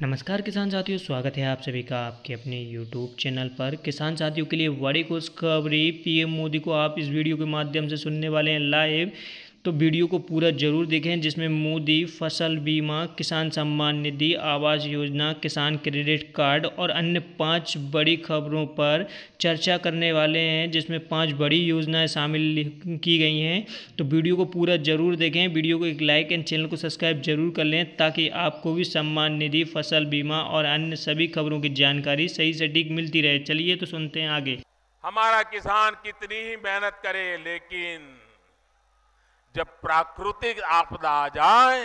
नमस्कार किसान साथियों, स्वागत है आप सभी का आपके अपने YouTube चैनल पर। किसान साथियों के लिए बड़ी खुशखबरी, पीएम मोदी को आप इस वीडियो के माध्यम से सुनने वाले हैं लाइव। तो वीडियो को पूरा जरूर देखें, जिसमें मोदी फसल बीमा, किसान सम्मान निधि, आवास योजना, किसान क्रेडिट कार्ड और अन्य 5 बड़ी खबरों पर चर्चा करने वाले हैं, जिसमें 5 बड़ी योजनाएं शामिल की गई हैं। तो वीडियो को पूरा जरूर देखें, वीडियो को एक लाइक एंड चैनल को सब्सक्राइब जरूर कर लें, ताकि आपको भी सम्मान निधि, फसल बीमा और अन्य सभी खबरों की जानकारी सही सटीक मिलती रहे। चलिए तो सुनते हैं आगे। हमारा किसान कितनी ही मेहनत करे, लेकिन जब प्राकृतिक आपदा आ जाए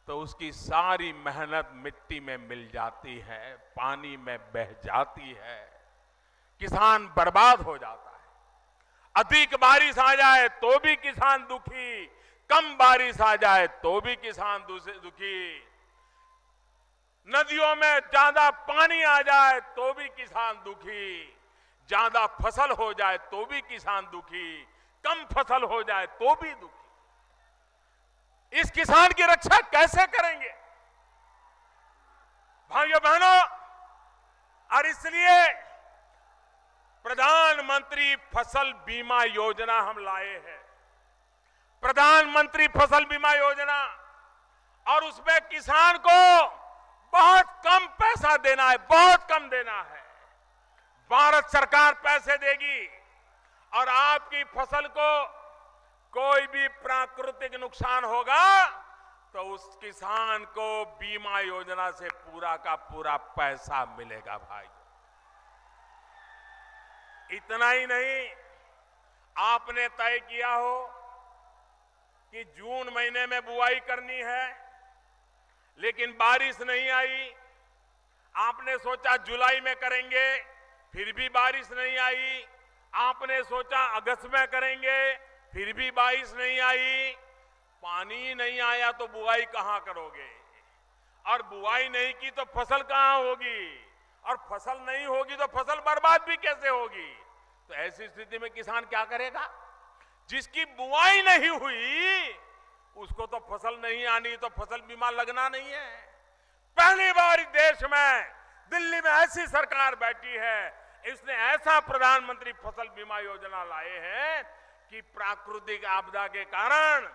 तो उसकी सारी मेहनत मिट्टी में मिल जाती है, पानी में बह जाती है, किसान बर्बाद हो जाता है। अधिक बारिश आ जाए तो भी किसान दुखी, कम बारिश आ जाए तो भी किसान दुखी, नदियों में ज्यादा पानी आ जाए तो भी किसान दुखी, ज्यादा फसल हो जाए तो भी किसान दुखी, कम फसल हो जाए तो भी दुखी। इस किसान की रक्षा कैसे करेंगे भाइयों बहनों? और इसलिए प्रधानमंत्री फसल बीमा योजना हम लाए हैं। प्रधानमंत्री फसल बीमा योजना, और उसमें किसान को बहुत कम पैसा देना है, बहुत कम देना है। भारत सरकार पैसे देगी और आपकी फसल को कोई भी प्राकृतिक नुकसान होगा तो उस किसान को बीमा योजना से पूरा का पूरा पैसा मिलेगा। भाई इतना ही नहीं, आपने तय किया हो कि जून महीने में बुआई करनी है, लेकिन बारिश नहीं आई। आपने सोचा जुलाई में करेंगे, फिर भी बारिश नहीं आई। आपने सोचा अगस्त में करेंगे, फिर भी बारिश नहीं आई। पानी नहीं आया तो बुआई कहां करोगे, और बुआई नहीं की तो फसल कहां होगी, और फसल नहीं होगी तो फसल बर्बाद भी कैसे होगी? तो ऐसी स्थिति में किसान क्या करेगा? जिसकी बुआई नहीं हुई उसको तो फसल नहीं आनी, तो फसल बीमा लगना नहीं है। पहली बार इस देश में दिल्ली में ऐसी सरकार बैठी है, इसने ऐसा प्रधानमंत्री फसल बीमा योजना लाए हैं कि प्राकृतिक आपदा के कारण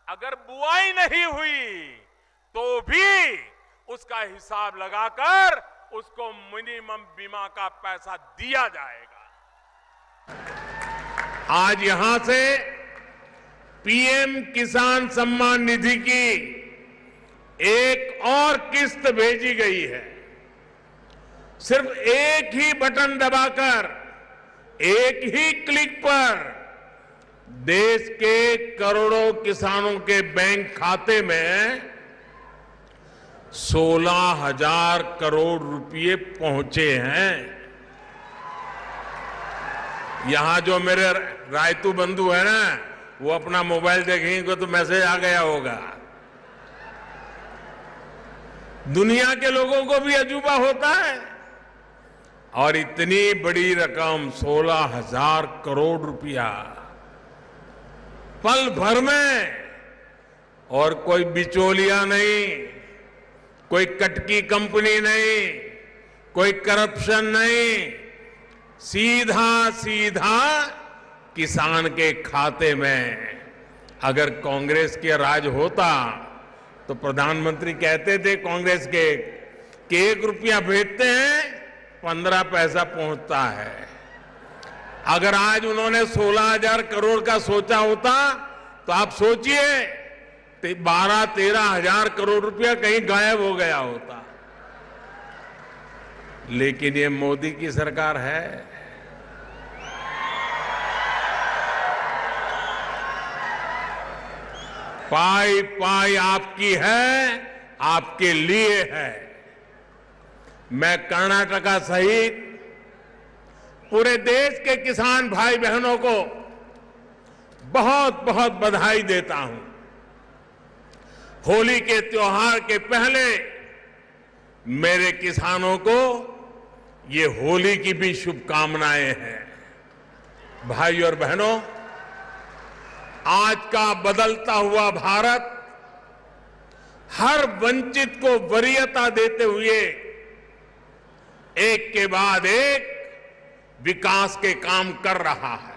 अगर बुआई नहीं हुई तो भी उसका हिसाब लगाकर उसको मिनिमम बीमा का पैसा दिया जाएगा। आज यहां से पीएम किसान सम्मान निधि की एक और किस्त भेजी गई है। सिर्फ एक ही बटन दबाकर, एक ही क्लिक पर देश के करोड़ों किसानों के बैंक खाते में 16,000 करोड़ रुपए पहुंचे हैं। यहां जो मेरे रायतू बंधु है ना, वो अपना मोबाइल देखेंगे तो मैसेज आ गया होगा। दुनिया के लोगों को भी अजूबा होता है, और इतनी बड़ी रकम 16,000 करोड़ रुपया पल भर में, और कोई बिचौलिया नहीं, कोई कटकी कंपनी नहीं, कोई करप्शन नहीं, सीधा सीधा किसान के खाते में। अगर कांग्रेस के राज होता तो प्रधानमंत्री कहते थे कांग्रेस के कि 1 रुपया भेजते हैं 15 पैसा पहुंचता है। अगर आज उन्होंने 16,000 करोड़ का सोचा होता तो आप सोचिए 12-13 हजार करोड़ रुपया कहीं गायब हो गया होता। लेकिन ये मोदी की सरकार है। पाई पाई आपकी है, आपके लिए है। मैं कर्नाटका सहित पूरे देश के किसान भाई बहनों को बहुत बहुत बधाई देता हूं। होली के त्योहार के पहले मेरे किसानों को ये होली की भी शुभकामनाएं हैं। भाई और बहनों, आज का बदलता हुआ भारत हर वंचित को वरीयता देते हुए एक के बाद एक विकास के काम कर रहा है।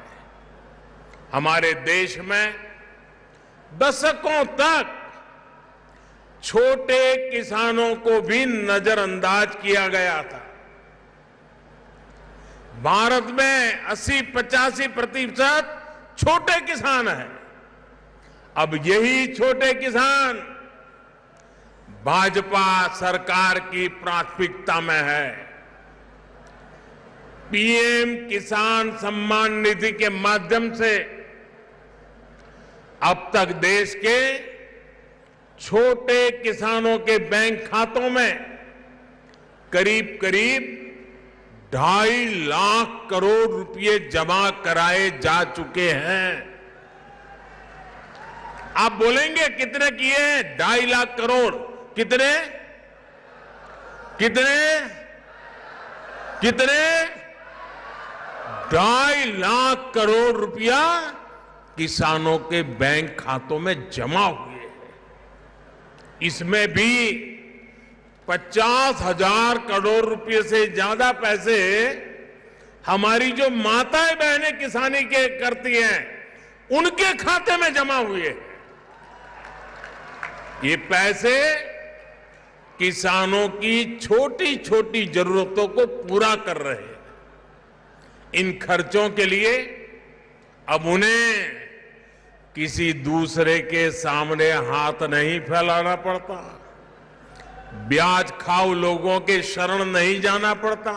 हमारे देश में दशकों तक छोटे किसानों को भी नजरअंदाज किया गया था। भारत में 80-85% छोटे किसान हैं। अब यही छोटे किसान भाजपा सरकार की प्राथमिकता में है। पीएम किसान सम्मान निधि के माध्यम से अब तक देश के छोटे किसानों के बैंक खातों में करीब करीब 2.5 लाख करोड़ रुपए जमा कराए जा चुके हैं। आप बोलेंगे कितने किए? 2.5 लाख करोड़। कितने कितने कितने 2.5 लाख करोड़ रुपया किसानों के बैंक खातों में जमा हुए हैं। इसमें भी 50,000 करोड़ रुपए से ज्यादा पैसे हमारी जो माताएं बहनें किसानी के करती हैं उनके खाते में जमा हुए हैं। ये पैसे किसानों की छोटी छोटी जरूरतों को पूरा कर रहे हैं। इन खर्चों के लिए अब उन्हें किसी दूसरे के सामने हाथ नहीं फैलाना पड़ता, ब्याज खाऊ लोगों के शरण नहीं जाना पड़ता।